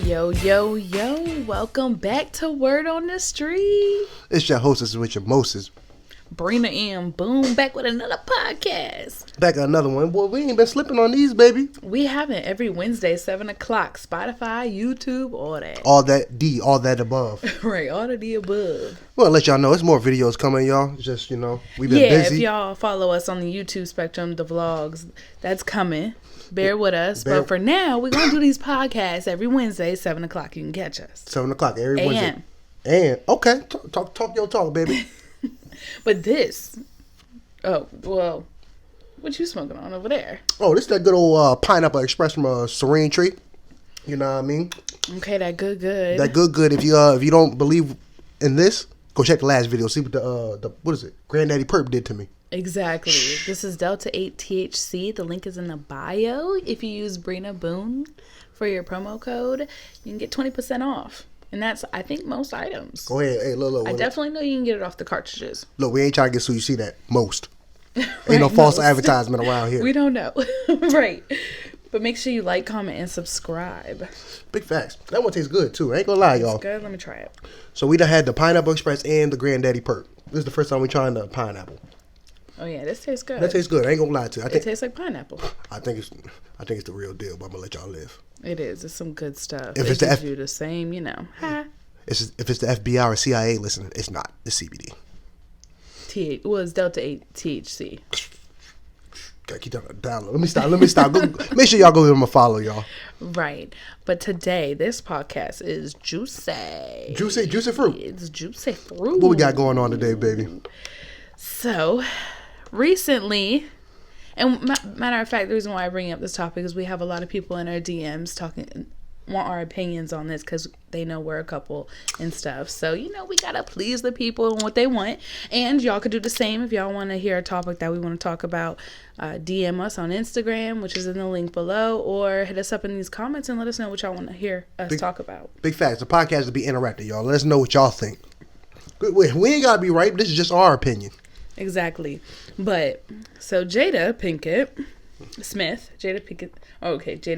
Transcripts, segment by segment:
Yo, yo, yo, welcome back to Word on the Street. It's your hostess with your Moses. BRINABOONE back with another podcast. Back at another one. Boy, we ain't been slipping on these, baby. We haven't. Every Wednesday, 7 o'clock. Spotify, YouTube, all that. All that above. Right, all of the above. Well, let y'all know, it's more videos coming, y'all. Just, we've been busy. Yeah, if y'all follow us on the YouTube spectrum, the vlogs, that's coming. Bear with us. But for now, we're going to do these podcasts every Wednesday, 7 o'clock. You can catch us. 7 o'clock every Wednesday. And, okay, talk your talk, baby. But this, what you smoking on over there? Oh, this is that good old Pineapple Express from a Serene Tree. You know what I mean? Okay, that good. That good. If you don't believe in this, go check the last video. See what the what is it? Granddaddy Perp did to me. Exactly. This is Delta 8 THC. The link is in the bio. If you use BRINABOONE for your promo code, you can get 20% off. And that's, I think, most items. Go ahead. Hey, look. I definitely know you can get it off the cartridges. Look, we ain't trying to get so you see that. Most. Ain't no false advertisement around here. We don't know. Right. But make sure you like, comment, and subscribe. Big facts. That one tastes good, too. I ain't gonna lie, y'all. It's good. Let me try it. So we done had the Pineapple Express and the Granddaddy Perk. This is the first time we trying the pineapple. Oh, yeah. This tastes good. That tastes good. I ain't gonna lie to you. It tastes like pineapple. I think it's the real deal, but I'm gonna let y'all live. It is. It's some good stuff. If it gives you the same, If it's the FBI or CIA listening, it's not. It's CBD. It's Delta 8 THC. Gotta keep that down. Let me stop. Make sure y'all go give them a follow, y'all. Right. But today, this podcast is juicy. Juicy fruit. It's juicy fruit. What we got going on today, baby? So, recently, and matter of fact, the reason why I bring up this topic is we have a lot of people in our DMs want our opinions on this because they know we're a couple and stuff. So, we got to please the people and what they want. And y'all could do the same if y'all want to hear a topic that we want to talk about. DM us on Instagram, which is in the link below, or hit us up in these comments and let us know what y'all want to hear us talk about. Big facts. The podcast will be interactive, y'all. Let us know what y'all think. We ain't got to be right. This is just our opinion. Jada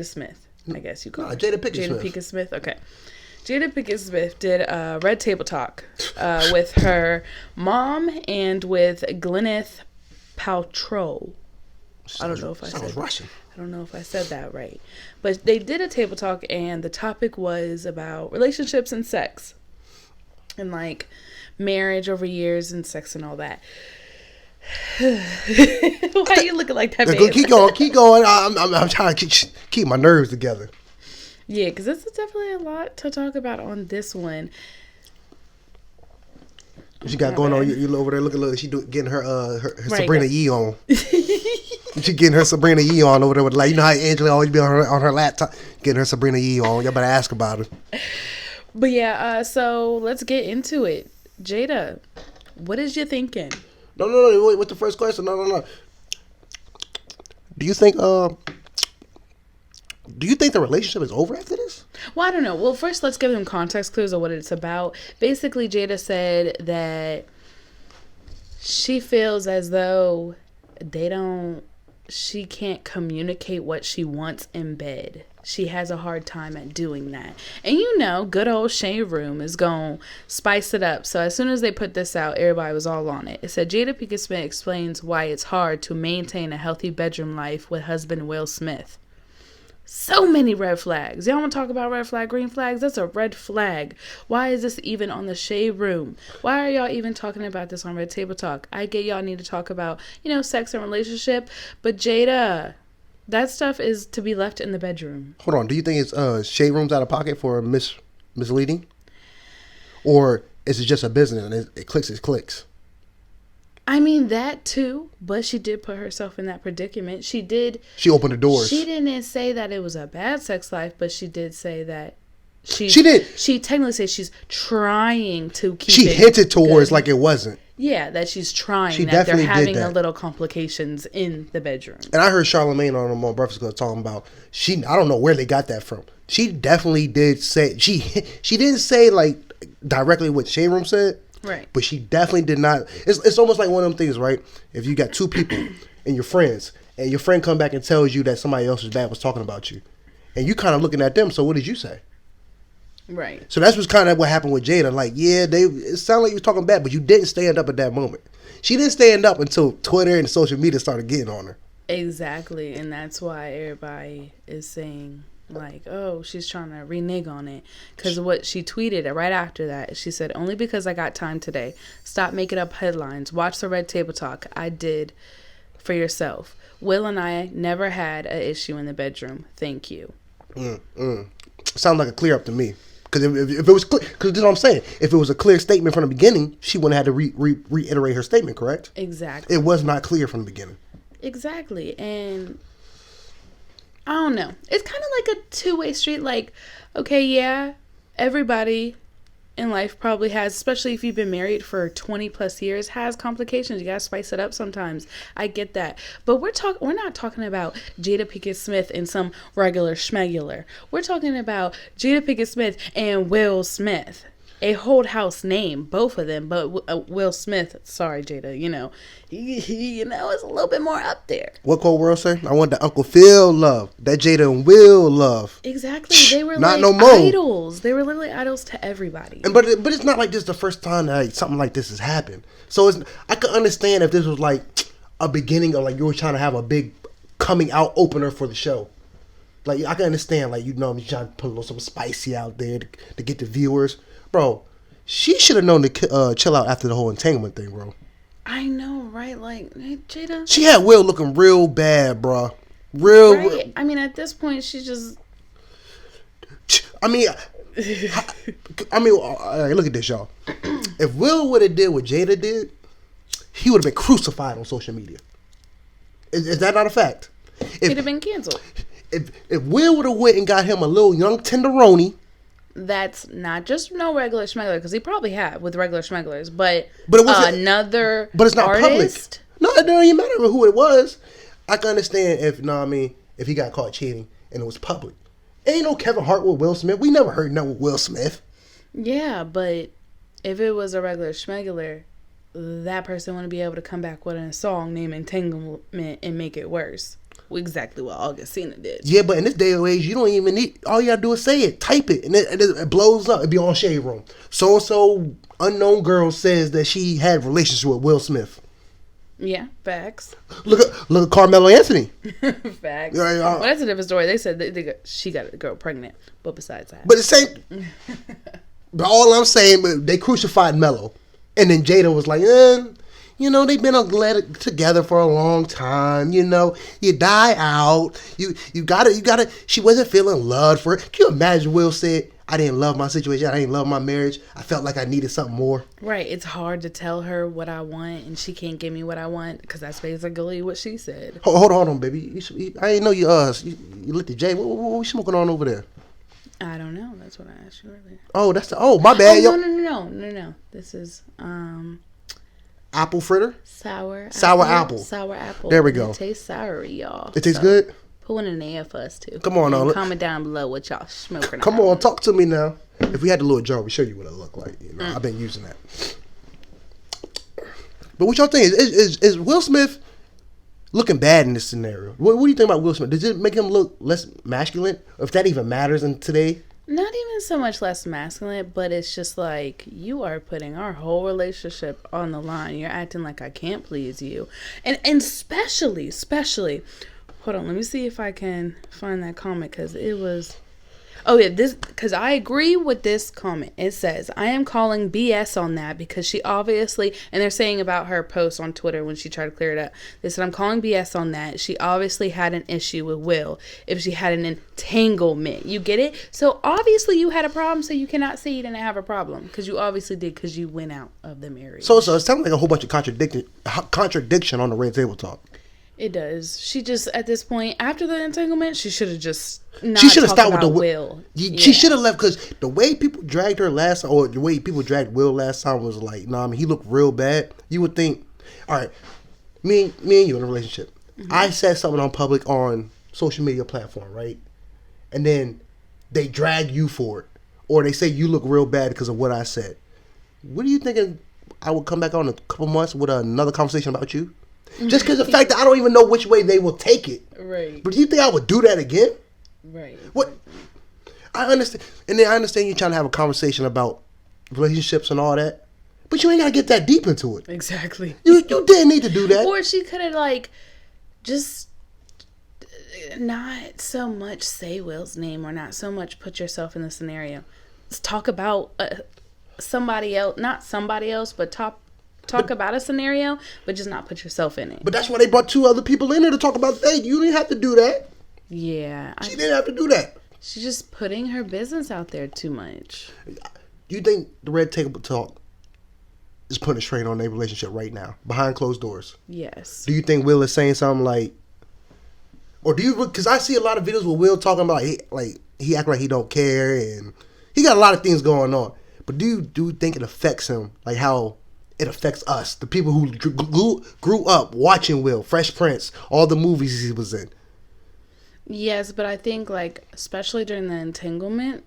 Smith. I guess you call it. Jada Pinkett Smith. Okay. Jada Pinkett Smith did a Red Table Talk with her mom and with Gwyneth Paltrow. I don't know if I said that right. But they did a table talk and the topic was about relationships and sex. And like marriage over years and sex and all that. Why are you looking like that, babe? Keep going. I'm trying to keep my nerves together. Yeah, because this is definitely a lot to talk about on this one. What she got going on? You over there looking like she getting her right, Sabrina Yee on. She getting her Sabrina Yee on over there with how Angela always be on her laptop getting her Sabrina Yee on. Y'all better ask about it. But yeah, so let's get into it. Jada, what is you thinking? No. Wait, what's the first question? No. Do you think the relationship is over after this? Well, I don't know. Well, first let's give them context clues of what it's about. Basically, Jada said that she feels as though she can't communicate what she wants in bed. She has a hard time at doing that. And good old Shade Room is going to spice it up. So as soon as they put this out, everybody was all on it. It said, Jada Pinkett Smith explains why it's hard to maintain a healthy bedroom life with husband Will Smith. So many red flags. Y'all want to talk about red flag, green flags? That's a red flag. Why is this even on the Shade Room? Why are y'all even talking about this on Red Table Talk? I get y'all need to talk about, sex and relationship. But Jada, that stuff is to be left in the bedroom. Hold on. Do you think it's Shade Room's out of pocket for misleading? Or is it just a business and it clicks? I mean, that too, but she did put herself in that predicament. She opened the doors. She didn't say that it was a bad sex life, but she did say that she technically said she's trying to keep She hinted towards like it wasn't. Yeah, that she's trying, that they're having a little complications in the bedroom. And I heard Charlamagne on Breakfast Club talking about, I don't know where they got that from. She definitely did say, she didn't say like directly what Shade Room said. Right. But she definitely did not. It's almost like one of them things, right? If you got two people and you're friends, and your friend come back and tells you that somebody else's dad was talking about you, and you kind of looking at them, so what did you say? Right. So that's what's kind of what happened with Jada. Like, yeah, it sounded like you was talking bad, but you didn't stand up at that moment. She didn't stand up until Twitter and social media started getting on her. Exactly, and that's why everybody is saying, like, oh, she's trying to renege on it. Because what she tweeted right after that, she said, only because I got time today. Stop making up headlines. Watch the Red Table Talk. I did for yourself. Will and I never had an issue in the bedroom. Thank you. Sounds like a clear up to me. Because if it was clear, because this is what I'm saying. If it was a clear statement from the beginning, she wouldn't have had to reiterate her statement, correct? Exactly. It was not clear from the beginning. Exactly. And I don't know. It's kind of like a two-way street. Like, okay, yeah, everybody in life probably has, especially if you've been married for 20 plus years, has complications. You gotta spice it up sometimes. I get that. But we're not talking about Jada Pinkett Smith and some regular schmegular. We're talking about Jada Pinkett Smith and Will Smith. A whole house name, both of them, but Will Smith, sorry Jada, he is a little bit more up there. What Cold World say? I want the Uncle Phil love, that Jada and Will love. Exactly, they were not like no more. idols. They were literally idols to everybody. But it's not like this is the first time that something like this has happened. So I could understand if this was like a beginning of like you were trying to have a big coming out opener for the show. Like I can understand, like you're trying to put a little something spicy out there to get the viewers. Bro, she should have known to chill out after the whole entanglement thing, bro. I know, right? Like, hey, Jada. She had Will looking real bad, bro. Right? I mean, at this point, she just... I mean, look at this, y'all. If Will would have did what Jada did, he would have been crucified on social media. Is that not a fact? He'd have been canceled. If Will would have went and got him a little young tenderoni... That's not just no regular schmeggler, because he probably had with regular schmegglers, but it was another but it's not artist? Public. No, it don't even matter who it was. I can understand if he got caught cheating and it was public. Ain't no Kevin Hart with Will Smith. We never heard nothing with Will Smith. Yeah, but if it was a regular schmeggler, that person wouldn't be able to come back with a song named Entanglement and make it worse. Exactly what Augustina did. Yeah, but in this day and age, you don't even need... All you gotta do is say it. Type it. And it blows up. It be on Shade Room. So-and-so unknown girl says that she had relations with Will Smith. Yeah, facts. Look at Carmelo Anthony. Facts. Well, that's a different story. They said she got a girl pregnant. But besides that. But the same... But all I'm saying, they crucified Melo. And then Jada was like, they've been together for a long time. You die out. You gotta. She wasn't feeling love for it. Can you imagine Will said, I didn't love my situation. I didn't love my marriage. I felt like I needed something more. Right. It's hard to tell her what I want, and she can't give me what I want, because that's basically what she said. Hold on, baby. I didn't know you lit the J. What you smoking on over there? I don't know. That's what I asked you earlier. Oh, my bad. No. This is apple fritter? Sour apple. Sour apple. There we go. It tastes sour, y'all. It tastes good? Put one in there for us, too. Come on, now. Comment down below what y'all smoking. Come on, talk to me now. If we had the little jar, we'd show you what it looked like. I've been using that. But what y'all think? Is Will Smith looking bad in this scenario? What do you think about Will Smith? Does it make him look less masculine? Or if that even matters in today? Not even so much less masculine, but it's just like, you are putting our whole relationship on the line. You're acting like I can't please you. And especially, hold on, let me see if I can find that comment, because it was... Oh, yeah, because I agree with this comment. It says, I am calling BS on that, because she obviously, and they're saying about her post on Twitter when she tried to clear it up. They said, I'm calling BS on that. She obviously had an issue with Will if she had an entanglement. You get it? So obviously you had a problem, so you cannot say you didn't have a problem, because you obviously did, because you went out of the marriage. So it sounds like a whole bunch of contradiction on the Red Table Talk. It does. She just, at this point, after the entanglement, she should have just not she should have stopped with the Will. She should have left, because the way people dragged her last time, or the way people dragged Will last time was like, he looked real bad. You would think, all right, me and you in a relationship. Mm-hmm. I said something on public on social media platform, right? And then they drag you for it. Or they say you look real bad because of what I said. What are you thinking? I would come back on in a couple months with another conversation about you? Just because of the fact that I don't even know which way they will take it. Right. But do you think I would do that again? Right. What? I understand, and then I understand you trying to have a conversation about relationships and all that, but you ain't gotta get that deep into it. Exactly. You didn't need to do that. Or she could have like just not so much say Will's name, or not so much put yourself in the scenario. Let's talk about somebody else, not somebody else, but talk about a scenario, but just not put yourself in it. But that's why they brought 2 other people in there to talk about. Hey, you didn't have to do that. Yeah, she didn't have to do that. She's just putting her business out there too much. Do you think the Red Table Talk is putting a strain on their relationship right now, behind closed doors? Yes. Do you think Will is saying something like, or do you? Because I see a lot of videos with Will talking about he act like he don't care, and he got a lot of things going on. But do you think it affects him like how it affects us, the people who grew up watching Will, Fresh Prince, all the movies he was in? Yes, but I think like especially during the entanglement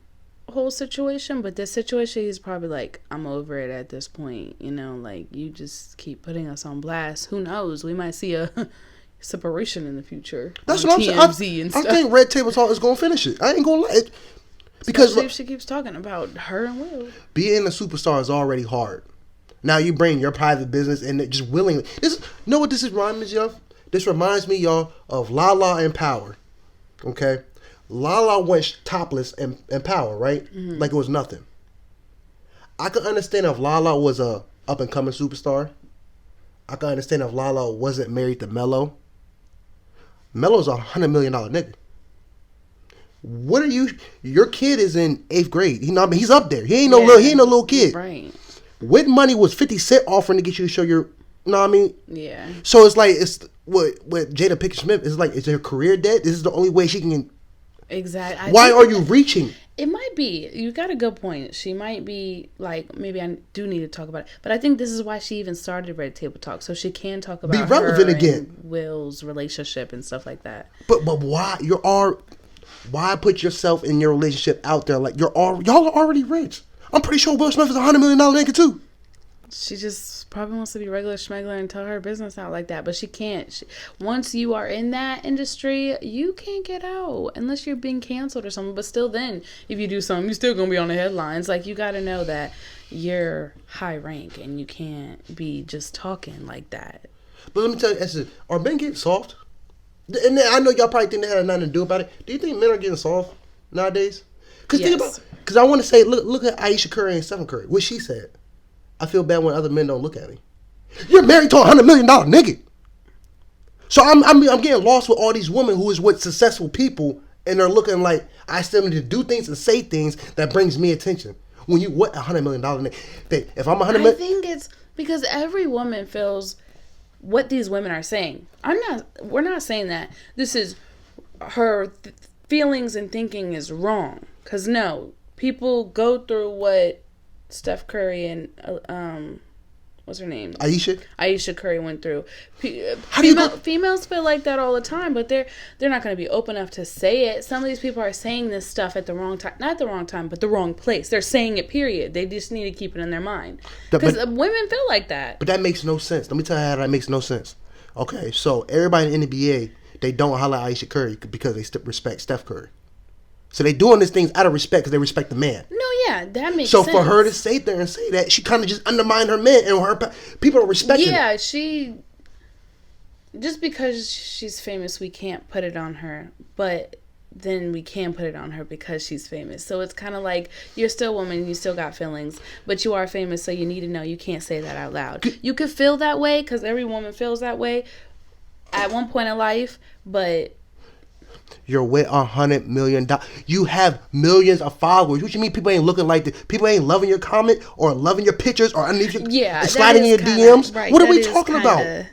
whole situation, but this situation he's probably like, I'm over it at this point, you know, like you just keep putting us on blast. Who knows, we might see a separation in the future. That's what I'm saying. I think Red Table Talk is gonna finish it. I ain't gonna lie, because especially if she keeps talking about her and Will. Being a superstar is already hard. Now you bring your private business and just willingly, you know what this reminds me of? This reminds me, y'all, of Lala and Power. Okay, Lala went topless in Power, right? Mm-hmm. Like it was nothing. I could understand if Lala was a up and coming superstar. I could understand if Lala wasn't married to Mello. Mello's $100 million nigga. What are you? Your kid is in 8th grade. He's up there. He ain't no little kid. Right. What money was 50 Cent offering to get you to show your? You know what I mean? Yeah. So it's like what Jada Pinkett Smith is like. Is her career dead? This is the only way she can. Exactly. Why are you reaching? It might be. You got a good point. She might be like, maybe I do need to talk about it. But I think this is why she even started Red Table Talk, so she can talk about be relevant again, and Will's relationship and stuff like that. But why why put yourself in your relationship out there like y'all are already rich? I'm pretty sure Will Smith is $100 million nigga too. She just probably wants to be regular schmegler and tell her business out like that, but she can't. Once you are in that industry, you can't get out unless you're being canceled or something. But still, then if you do something, you're still gonna be on the headlines. Like, you got to know that you're high rank and you can't be just talking like that. But let me tell you, are men getting soft? And I know y'all probably think they had nothing to do about it. Do you think men are getting soft nowadays? Because I want to say, look at Ayesha Curry and Stephen Curry. What she said. I feel bad when other men don't look at me. You're married to a $100 million nigga. So I'm getting lost with all these women who is with successful people, and they're looking like I still need to do things and say things that brings me attention. When you what $100 million nigga? If I'm $100 million, I think it's because every woman feels what these women are saying. We're not saying that this is her feelings and thinking is wrong. Because no, people go through what Steph Curry and what's her name? Ayesha Curry went through. Females feel like that all the time, but they're not going to be open enough to say it. Some of these people are saying this stuff at the wrong time, not the wrong time, but the wrong place. They're saying it. Period. They just need to keep it in their mind because women feel like that. But that makes no sense. Let me tell you how that makes no sense. Okay, so everybody in the NBA, they don't holler at Ayesha Curry because they respect Steph Curry. So they doing these things out of respect because they respect the man. No, yeah, that makes sense. So for her to say there and say that, she kind of just undermined her man, and her people are respecting her. Yeah, just because she's famous, we can't put it on her. But then we can put it on her because she's famous. So it's kind of like, you're still a woman, you still got feelings, but you are famous, so you need to know you can't say that out loud. You could feel that way because every woman feels that way at one point in life, but... You're with $100 million. You have millions of followers. What you mean people ain't looking like this? People ain't loving your comment or loving your pictures or underneath your sliding in your DMs? Right, what are we talking about?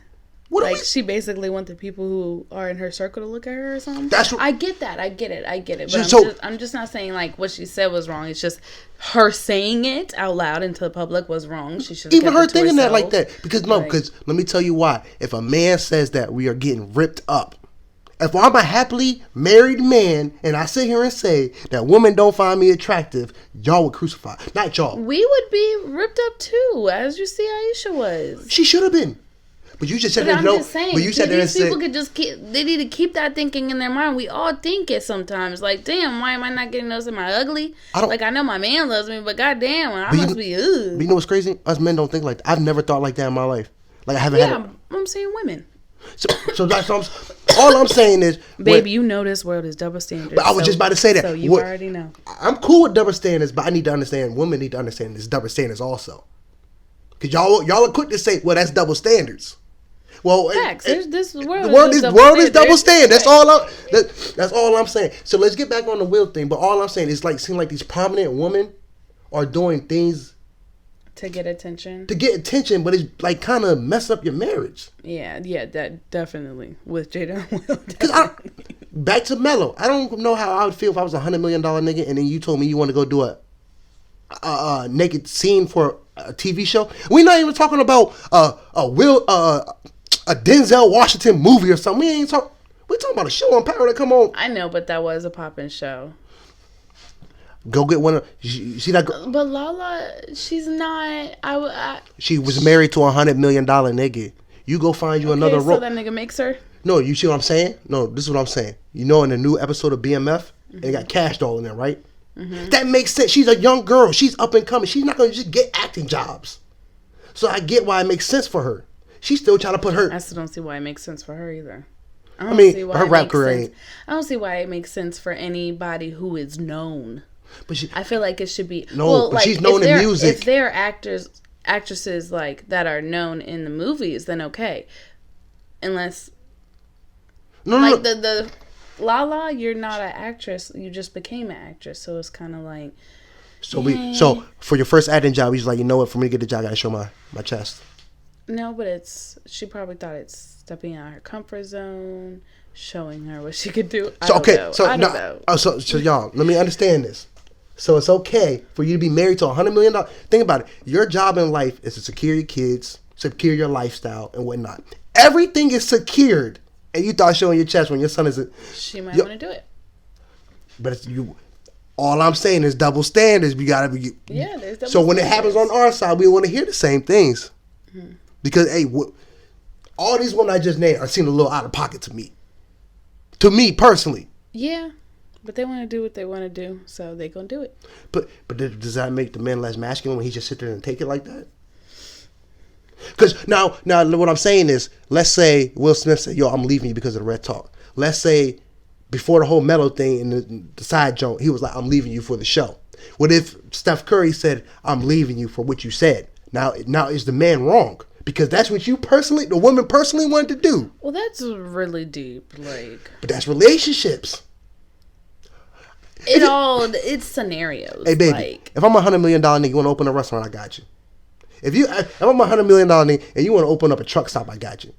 She basically wants the people who are in her circle to look at her or something. I get that. I get it. But I'm just not saying like what she said was wrong. It's just her saying it out loud into the public was wrong. She should even her thinking that like that. Because let me tell you why. If a man says that, we are getting ripped up. If I'm a happily married man and I sit here and say that women don't find me attractive, y'all would crucify. Not y'all. We would be ripped up too, as you see Ayesha was. She should have been. But you just said I'm no. Just saying, but you said these people could just they need to keep that thinking in their mind. We all think it sometimes. Like, damn, why am I not getting noticed? Am I ugly? I know my man loves me, but goddamn, I must be ugh. But you know what's crazy? Us men don't think like that. I've never thought like that in my life. Like I haven't had. I'm saying women. So that's all I'm saying is, baby, you know this world is double standards. But I was just about to say that. So you already know. I'm cool with double standards, but I need to understand. Women need to understand this double standards also. Because y'all are quick to say, well, that's double standards. Well, facts. The world is double standard. That's all I'm saying. So let's get back on the Will thing. But all I'm saying is like, seem like these prominent women are doing things to get attention. But it's like kind of mess up your marriage. Yeah, that definitely with Jada and Will. Back to Mello. I don't know how I would feel if I was $100 million nigga, and then you told me you want to go do a naked scene for a TV show. We're not even talking about a Denzel Washington movie or something. We're talking about a show on Power that come on. I know, but that was a poppin' show. Go get one of you see that girl? But Lala, she's not. She was married to $100 million nigga. You go find you another role. So that nigga makes her. No, you see what I'm saying? No, this is what I'm saying. You know, in the new episode of BMF, they got Cash Doll in there, right? Mm-hmm. That makes sense. She's a young girl. She's up and coming. She's not going to just get acting jobs. So I get why it makes sense for her. She's still trying to put her. I still don't see why it makes sense for her either. I mean, her rap career ain't. I don't see why it makes sense for anybody who is known. But I feel like it should be. No, but she's known in music. If they're actresses like that are known in the movies, then okay. Unless. No. The Lala, you're not an actress. You just became an actress, so it's kind of like. So for your first acting job, he's like, you know what? For me to get the job, I gotta show my chest. No, but she probably thought it's stepping out of her comfort zone, showing her what she could do. I don't know. So y'all, let me understand this. So it's okay for you to be married to $100 million. Think about it. Your job in life is to secure your kids, secure your lifestyle, and whatnot. Everything is secured. And you thought showing your chest when your son is she might want to do it. But it's you. All I'm saying is double standards. We gotta be. Yeah, there's double So when it happens on our side, we want to hear the same things. Mm-hmm. Because all these women I just named are seem a little out of pocket to me. To me personally. Yeah, but they want to do what they want to do, so they gonna do it. But does that make the man less masculine when he just sit there and take it like that? Because now what I'm saying is, let's say Will Smith said, yo, I'm leaving you because of the red talk. Let's say before the whole Mellow thing and the side joke, he was like, I'm leaving you for the show. What if Steph Curry said, I'm leaving you for what you said? Now is the man wrong? Because that's what the woman personally wanted to do. Well, that's really deep, But that's relationships. It's scenarios. Hey, baby, if I'm $100 million nigga, you want to open a restaurant, I got you. If I'm $100 million nigga and you want to open up a truck stop, I got you.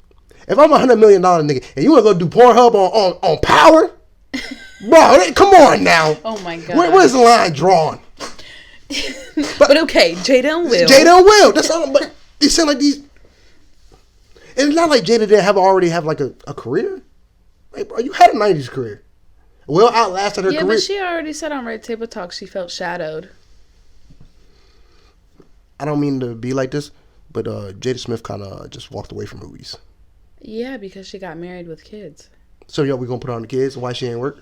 If I'm $100 million nigga and you want to go do Pornhub on Power, bro, come on now. Oh my God. Where's the line drawn? but okay, Jada and Will. That's all. But they sound like these. And it's not like Jada didn't already have like a career. Like, bro, you had a '90s career. Will outlasted her career. Yeah, but she already said on Red Table Talk she felt shadowed. I don't mean to be like this, but Jada Smith kind of just walked away from movies. Yeah, because she got married with kids. So, we going to put her on the kids? Why she ain't work?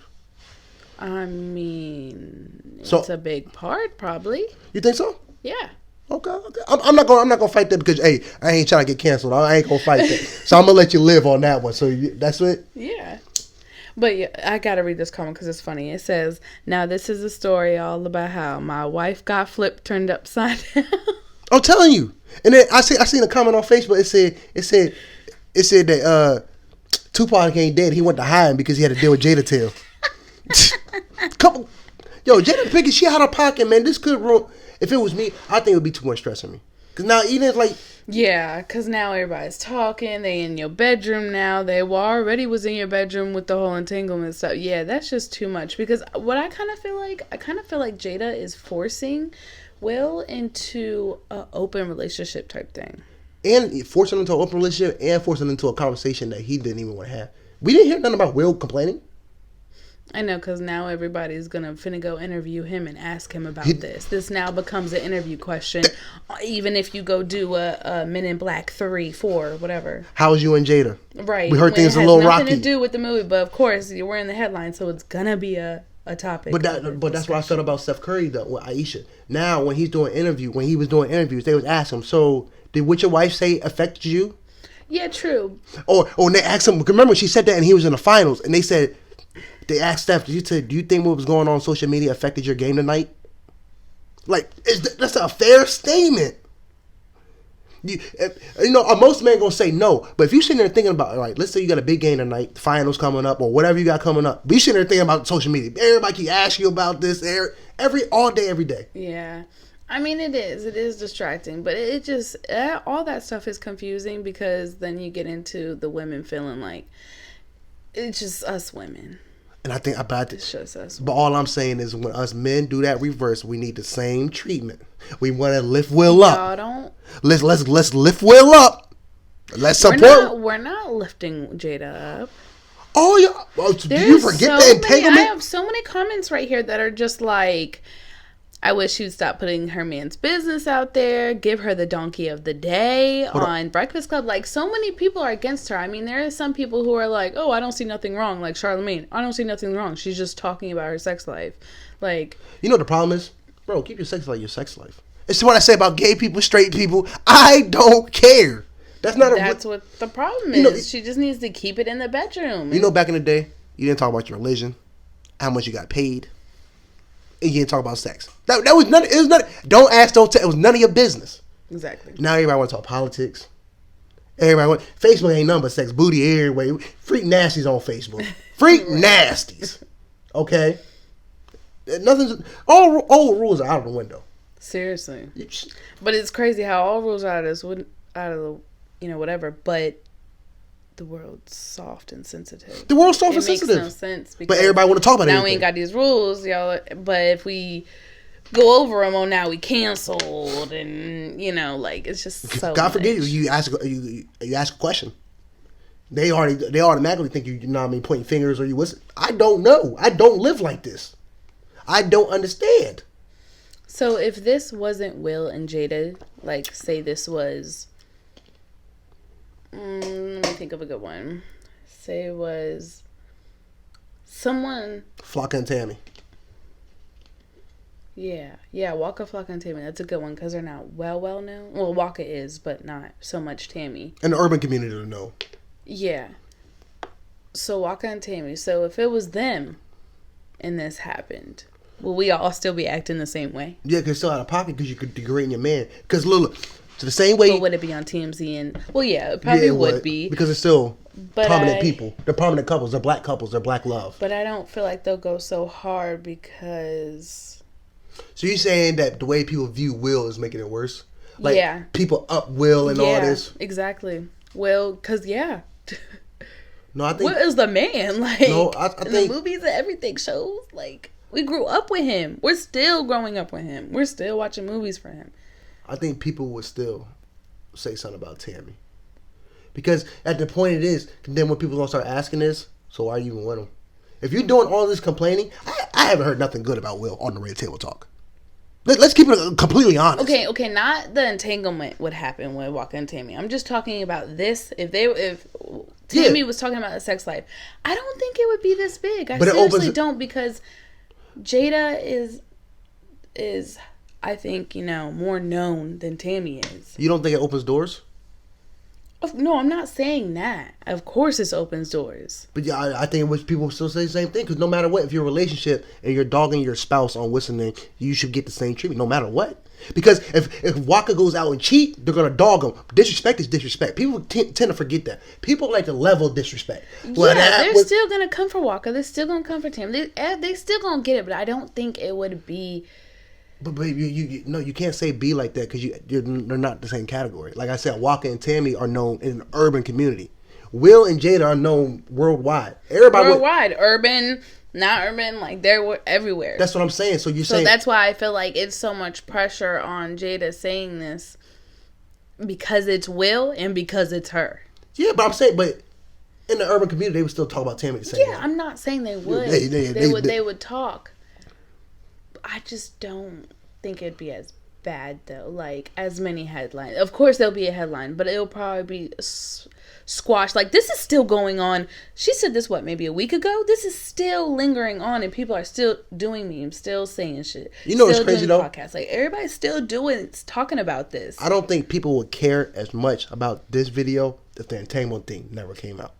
I mean, it's a big part, probably. You think so? Yeah. Okay. I'm not gonna fight that because, hey, I ain't trying to get canceled. I ain't going to fight that. So, I'm going to let you live on that one. So, that's it? Yeah. But yeah, I got to read this comment because it's funny. It says, now this is a story all about how my wife got turned upside down. I'm telling you. And then I seen a comment on Facebook. It said that Tupac ain't dead. He went to hide because he had to deal with Jada Tail. Jada Pinkett, she out of pocket, man. This could ruin. If it was me, I think it would be too much stress on me. Cause now even like. Yeah, because now everybody's talking. They in your bedroom now. They already was in your bedroom with the whole entanglement stuff. Yeah, that's just too much. Because what I kind of feel like Jada is forcing Will into an open relationship type thing. And forcing him into an open relationship and forcing him into a conversation that he didn't even want to have. We didn't hear nothing about Will complaining. I know, because now everybody's finna go interview him and ask him about this. This now becomes an interview question, even if you go do a Men in Black 3, 4, whatever. How's you and Jada? Right. We heard things a little rocky. It has nothing to do with the movie, but of course, we're in the headline, so it's gonna be a topic. But that's what I said about Steph Curry, though, with Aisha. Now, when he was doing interviews, they was asking him, so did what your wife say affected you? Yeah, true. Or they asked him, remember she said that and he was in the finals, and they asked Steph, do you think what was going on social media affected your game tonight? Like, that's a fair statement. Most men gonna say no, but if you sitting there thinking about, like, let's say you got a big game tonight, the finals coming up, or whatever you got coming up, but you sitting there thinking about social media. Everybody keep asking you about this, all day, every day. Yeah. I mean, it is distracting, but it just, all that stuff is confusing because then you get into the women feeling like it's just us women. And I think it's just us. But all I'm saying is when us men do that reverse, we need the same treatment. We want to lift Will up. Y'all don't. Let's lift Will up. Let's support. We're not lifting Jada up. Oh yeah. Do you forget the entanglement? I have so many comments right here that are just like, I wish she'd stop putting her man's business out there. Give her the donkey of the day on Breakfast Club. Like, so many people are against her. I mean, there are some people who are like, oh, I don't see nothing wrong. Like Charlamagne, I don't see nothing wrong. She's just talking about her sex life. Like, you know the problem is, bro, keep your sex life your sex life. It's what I say about gay people, straight people. I don't care. That's what the problem is. She just needs to keep it in the bedroom. Back in the day, you didn't talk about your religion, how much you got paid. And you didn't talk about sex. That was none. It was none. Don't ask. Don't tell. It was none of your business. Exactly. Now everybody want to talk politics. Facebook ain't nothing but sex, booty everywhere. Freak nasties on Facebook. Freak nasties. Okay. Nothing's. All old rules are out of the window. Seriously. But it's crazy how all rules are out of the whatever. But the world's soft and sensitive. The world's soft and sensitive. It makes no sense. But everybody want to talk about it. Now we ain't got these rules, y'all. But if we go over them, now we canceled, and it's just so. God forgive you. You ask a question. They automatically think you know what I mean, pointing fingers or you listen. I don't know. I don't live like this. I don't understand. So if this wasn't Will and Jada, like say this was. Let me think of a good one. Say it was someone. Flocka and Tammy. Yeah, Waka, Flocka, and Tammy. That's a good one because they're not well known. Well, Waka is, but not so much Tammy. In the urban community to know. Yeah. So Waka and Tammy. So if it was them and this happened, will we all still be acting the same way? Yeah, because it's still out of pocket because you could degrade your man. Because look. So the same way. But would it be on TMZ? And well, yeah, it probably would be because it's still prominent people. They're prominent couples. They're black couples. They're black love. But I don't feel like they'll go so hard because. So you're saying that the way people view Will is making it worse? Like, people up Will and all this. Exactly. Will, because No, I think Will is the man. Like, no, I in think the movies and everything shows. Like, we grew up with him. We're still growing up with him. We're still watching movies for him. I think people would still say something about Tammy. Because at the point it is, then when people gonna start asking this, so why are you even with him? If you're doing all this complaining, I haven't heard nothing good about Will on the Red Table Talk. Let's keep it completely honest. Okay, not the entanglement would happen with Waka and Tammy. I'm just talking about this. If Tammy was talking about the sex life, I don't think it would be this big. I seriously don't, because Jada is I think, more known than Tammy is. You don't think it opens doors? No, I'm not saying that. Of course it opens doors. But yeah, I think people still say the same thing. Because no matter what, if you're in a relationship and you're dogging your spouse on listening, you should get the same treatment no matter what. Because if Waka goes out and cheat, they're going to dog him. Disrespect is disrespect. People tend to forget that. People like to level disrespect. They're still going to come for Waka. They're still going to come for Tammy. They still going to get it, but I don't think it would be... But you can't say be like that because they're not the same category. Like I said, Waka and Tammy are known in an urban community. Will and Jada are known worldwide. Urban, not urban, like they're everywhere. That's what I'm saying. So that's why I feel like it's so much pressure on Jada saying this because it's Will and because it's her. Yeah, but I'm saying, but in the urban community, they would still talk about Tammy the same way. I'm not saying they would. They would talk. I just don't think it'd be as bad though. Like as many headlines. Of course, there'll be a headline, but it'll probably be squashed. Like this is still going on. She said this maybe a week ago. This is still lingering on, and people are still doing memes, still saying shit. You know what's crazy though? Podcasts. Like everybody's still talking about this. I don't think people would care as much about this video if the entanglement thing never came out.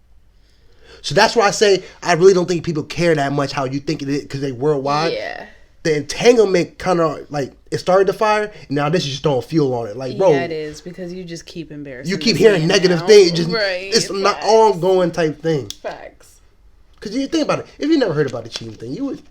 So that's why I say I really don't think people care that much how you think it is because they worldwide. Yeah. The entanglement kind of like it started the fire. And now this is just throwing fuel on it. Like, bro, yeah, it is because you just keep embarrassing. You keep hearing negative things. It's Facts. not ongoing type thing. Facts. Because you think about it, if you never heard about the cheating thing, you would.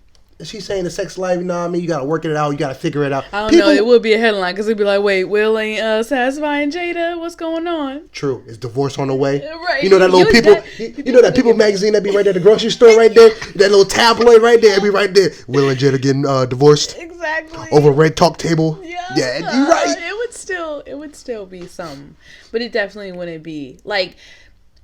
She's saying the sex life, you know what I mean? You got to work it out. You got to figure it out. I don't know. It would be a headline because it'd be like, wait, Will ain't satisfying Jada. What's going on? True. Is divorce on the way? Right. You know that little people, you know that People magazine that be right there, the grocery store right there? That little tabloid right there, be right there. Will and Jada getting divorced. Exactly. Over a red talk table. Yeah, you're right. It would still be some. But it definitely wouldn't be. Like,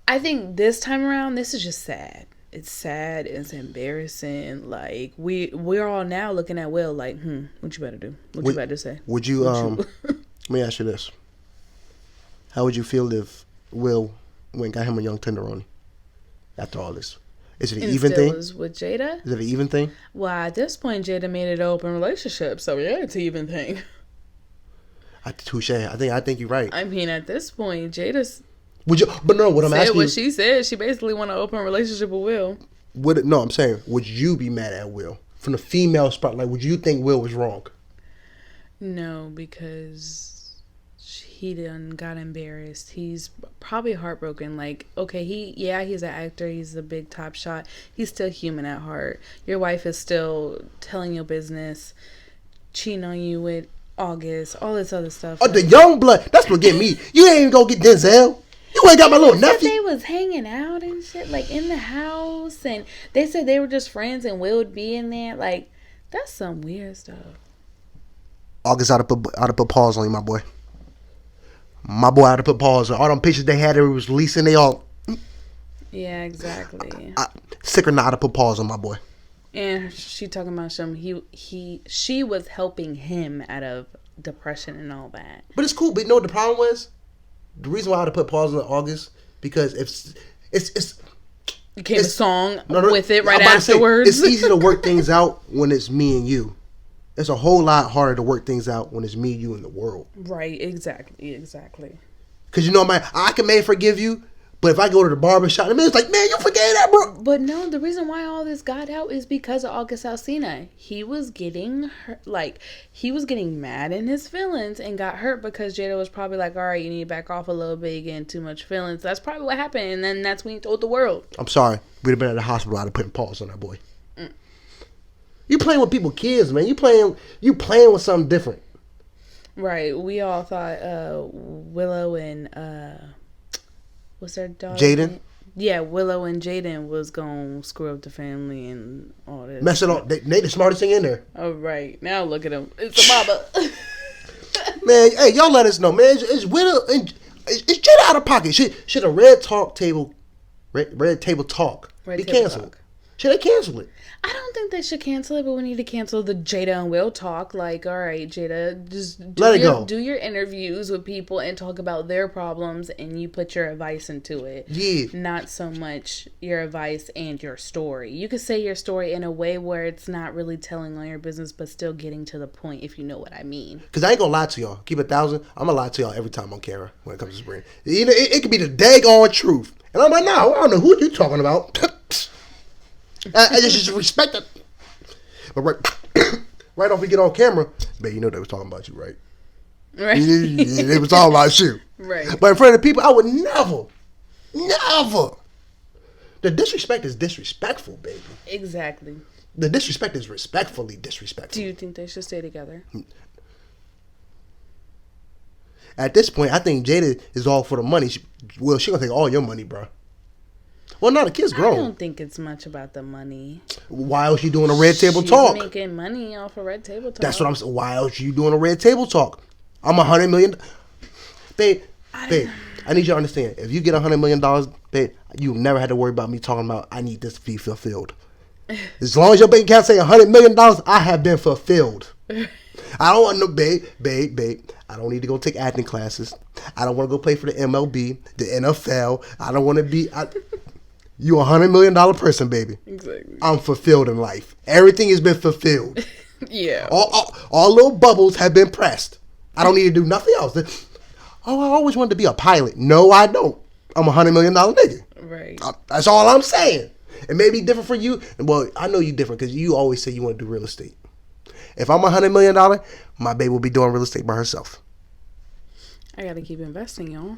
I think this time around, this is just sad. It's sad. It's embarrassing. Like we're all now looking at Will like, what you better do? What you better say? Would you? Let me ask you this: how would you feel if Will went got him a young tenderoni after all this? Is it an even thing? With Jada? Is it an even thing? Well, at this point, Jada made it an open relationship, so yeah, it's an even thing. Touche. I think you're right. I mean, at this point, Jada's. Would you? But no, what I'm asking. What she said. She basically want an open relationship with Will. No, I'm saying, would you be mad at Will from the female spotlight? Would you think Will was wrong? No, because he done got embarrassed. He's probably heartbroken. Like, okay, he's an actor. He's a big top shot. He's still human at heart. Your wife is still telling your business, cheating on you with August, all this other stuff. Oh, the young blood. That's what get me. You ain't even gonna get Denzel. You ain't got my little nephew. They was hanging out and shit, like in the house, and they said they were just friends, and Will would be in there. Like, that's some weird stuff. August ought to put pause on you, my boy. My boy ought to put pause on all them pictures they had. They was releasing. They all. Yeah, exactly. Sick or not, ought to put pause on my boy. And she talking about some. She was helping him out of depression and all that. But it's cool. But you know what the problem was? The reason why I had to put pause on August because if it's you came a song with it right afterwards. It's easy to work things out when it's me and you. It's a whole lot harder to work things out when it's me, you, and the world. Right. Exactly. Because you know, man, I can forgive you. But if I go to the barbershop, the man's like, man, you forgave that, bro. But no, the reason why all this got out is because of August Alsina. He was getting hurt, he was getting mad in his feelings and got hurt because Jada was probably like, all right, you need to back off a little bit, you're getting too much feelings. That's probably what happened. And then that's when he told the world. I'm sorry. We'd have been at the hospital. I'd have put pause on that boy. You playing with people's kids, man. You playing with something different. Right. We all thought Willow and... what's their dog? Jaden? Yeah, Willow and Jaden was going to screw up the family and all this. Mess it up. They the smartest thing in there. Oh, right. Now look at them. It's a mama. Man, hey, y'all let us know, man. Is Willow and is Jada out of pocket? Should a red table talk be canceled? Should they cancel it? I don't think they should cancel it, but we need to cancel the Jada and Will talk. Like, all right, Jada, just do your interviews with people and talk about their problems, and you put your advice into it. Yeah. Not so much your advice and your story. You could say your story in a way where it's not really telling on your business, but still getting to the point, if you know what I mean. Because I ain't gonna lie to y'all. Keep it 1,000. I'm gonna lie to y'all every time on camera when it comes to Spring. It could be the daggone truth. And I'm like, no, I don't know who you talking about. I just respect it. But right off we get on camera, man, you know they was talking about you, right? Right. They was talking about you. Right. But in front of the people, I would never. The disrespect is disrespectful, baby. Exactly. The disrespect is respectfully disrespectful. Do you think they should stay together? At this point, I think Jada is all for the money. She gonna take all your money, bro. Well, no, the kid's grown. I don't think it's much about the money. Why else you doing a red table talk? She's making money off of red table talk. That's what I'm saying. Why else you doing a red table talk? I'm $100 million. Babe, I need you to understand. If you get $100 million, babe, you never had to worry about me talking about I need this to be fulfilled. As long as your bank account say $100 million, I have been fulfilled. I don't want no babe. I don't need to go take acting classes. I don't want to go play for the MLB, the NFL. I don't want to be. You $100 million person, baby. Exactly. I'm fulfilled in life. Everything has been fulfilled. Yeah. All little bubbles have been pressed. I don't need to do nothing else. Oh, I always wanted to be a pilot. No, I don't. I'm $100 million nigga. Right. That's all I'm saying. It may be different for you. Well, I know you different because you always say you want to do real estate. If I'm $100 million, my baby will be doing real estate by herself. I gotta keep investing, y'all.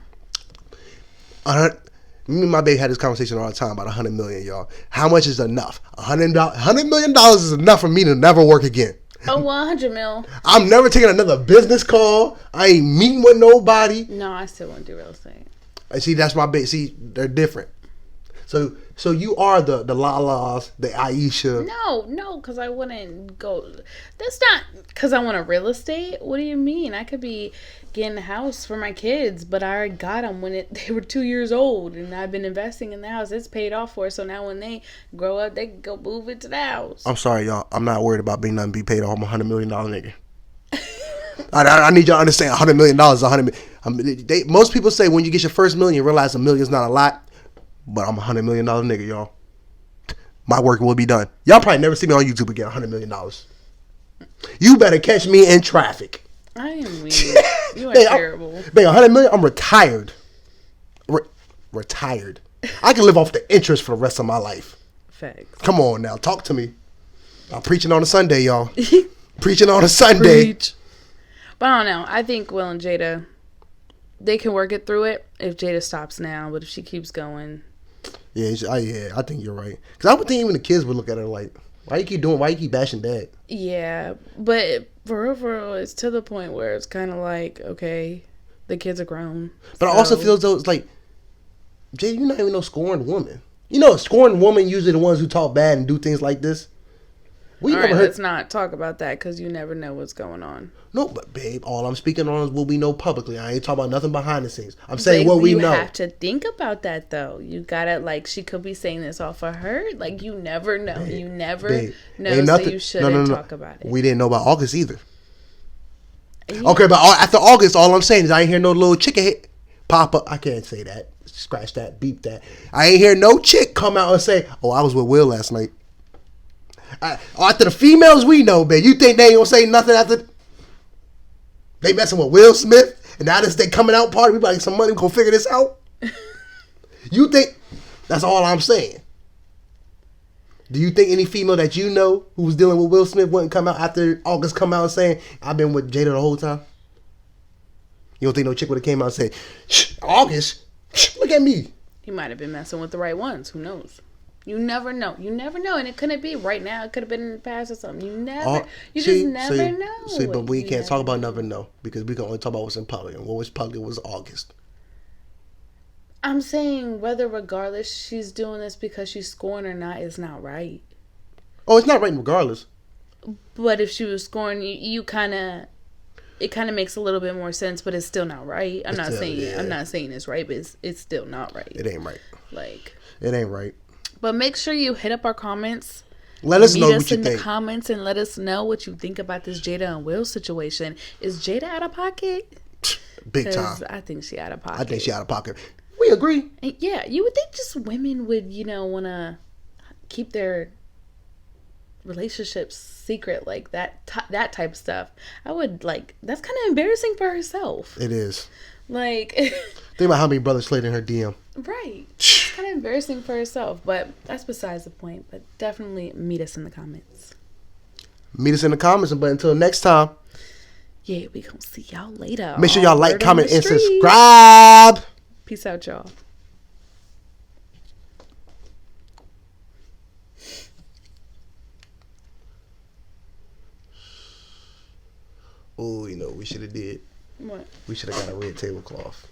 Me and my baby had this conversation all the time about $100 million, y'all. How much is enough? $100 million is enough for me to never work again. Oh, 100 mil. I'm never taking another business call. I ain't meeting with nobody. No, I still want to do real estate. See, that's my baby. See, they're different. So you are the Lalas, the Aisha. No, because I wouldn't go. That's not because I want a real estate. What do you mean? I could be getting a house for my kids, but I already got them when they were 2 years old, and I've been investing in the house. It's paid off for, so now when they grow up, they can go move into the house. I'm sorry, y'all. I'm not worried about being nothing be paid off. I'm $100 million nigga. I need y'all to understand. $100 million is $100 million. Most people say when you get your first million, you realize $1 million's not a lot. But I'm $100 million nigga, y'all. My work will be done. Y'all probably never see me on YouTube again. $100 million. You better catch me in traffic. I am weird. You are terrible. Babe, $100 million. I'm retired. Retired. I can live off the interest for the rest of my life. Facts. Come on now, talk to me. I'm preaching on a Sunday, y'all. Preaching on a Sunday. Preach. But I don't know. I think Will and Jada, they can work it through it if Jada stops now. But if she keeps going. Yeah, I think you're right. Because I would think even the kids would look at her like, why you keep bashing dad? Yeah, but for real, it's to the point where it's kind of like, okay, the kids are grown. But I also feel as though it's like, Jay, you're not even no scorned woman. You know, a scorned woman usually the ones who talk bad and do things like this. Let's not talk about that because you never know what's going on. No, but babe, all I'm speaking on is what we know publicly. I ain't talking about nothing behind the scenes. I'm saying what we know. You have to think about that, though. You gotta, like, she could be saying this off of her. Like, you never know. Babe, you never know, so you shouldn't talk about it. We didn't know about August either. Yeah. Okay, but after August, all I'm saying is I ain't hear no little chicken hit pop up. I can't say that. Scratch that. Beep that. I ain't hear no chick come out and say, oh, I was with Will last night. After the females we know, babe, you think they ain't gonna say nothing after they messing with Will Smith and now this they coming out party, we about to get some money, we gonna figure this out? You think that's all I'm saying? Do you think any female that you know who was dealing with Will Smith wouldn't come out after August come out and saying, I've been with Jada the whole time? You don't think no chick would have came out and said, shh, August, shh, look at me. He might have been messing with the right ones. Who knows? You never know. You never know. And it couldn't be right now. It could have been in the past or something. You just never know. See, but we can't talk about never know because we can only talk about what's in public. And what was public was August. I'm saying whether regardless she's doing this because she's scoring or not is not right. Oh, it's not right regardless. But if she was scoring, it kind of makes a little bit more sense, but it's still not right. I'm not saying it's right, but it's still not right. It ain't right. Like, it ain't right. But make sure you hit up our comments. Let us know what you think. Meet us in the comments and let us know what you think about this Jada and Will situation. Is Jada out of pocket? Big time. I think she out of pocket. I think she out of pocket. We agree. And yeah, you would think just women would, want to keep their relationships secret, like that type of stuff. I would like. That's kind of embarrassing for herself. It is. Like, think about how many brothers slid in her DM. Right. It's kind of embarrassing for herself, but that's besides the point. But definitely meet us in the comments. Meet us in the comments, but until next time. Yeah, we gonna see y'all later. Make sure y'all like, comment, and subscribe. Peace out, y'all. Oh, we should have did. What? We should have got a red tablecloth.